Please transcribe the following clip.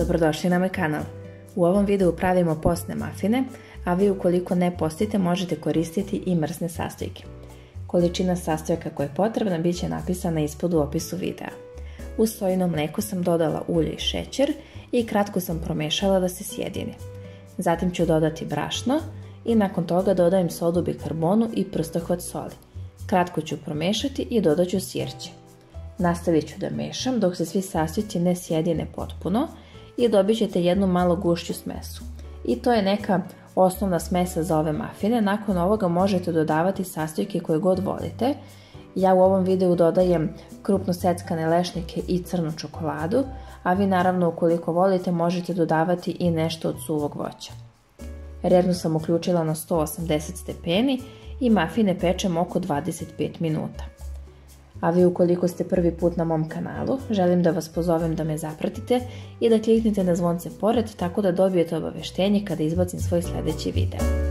dobrodošli na moj kanal. U ovom videu pravimo postne mafine, a vi ukoliko ne postite možete koristiti i mrsne sastojke. Količina sastojaka koja je potrebna bit će napisana ispod u opisu videa. U sojino mleku sam dodala ulje i šećer i kratko sam promešala da se sjedini. Zatim ću dodati brašno i nakon toga dodajem sodu bikarbonu i prstohvat soli. Kratko ću promešati i dodat ću sirće. Nastavit ću da mešam dok se svi sastojci ne sjedine potpuno i dobit ćete jednu malo gušću smesu. I to je neka osnovna smesa za ove mafine. Nakon ovoga možete dodavati sastojke koje god volite. Ja u ovom videu dodajem krupno seckane lešnike i crnu čokoladu, a vi naravno ukoliko volite možete dodavati i nešto od suvog voća. Rernu sam uključila na 180 stepeni i mafine pečem oko 25 minuta. A vi ukoliko ste prvi put na mom kanalu, želim da vas pozovem da me zapratite i da kliknete na zvonce pored tako da dobijete obaveštenje kada izbacim svoj sljedeći video.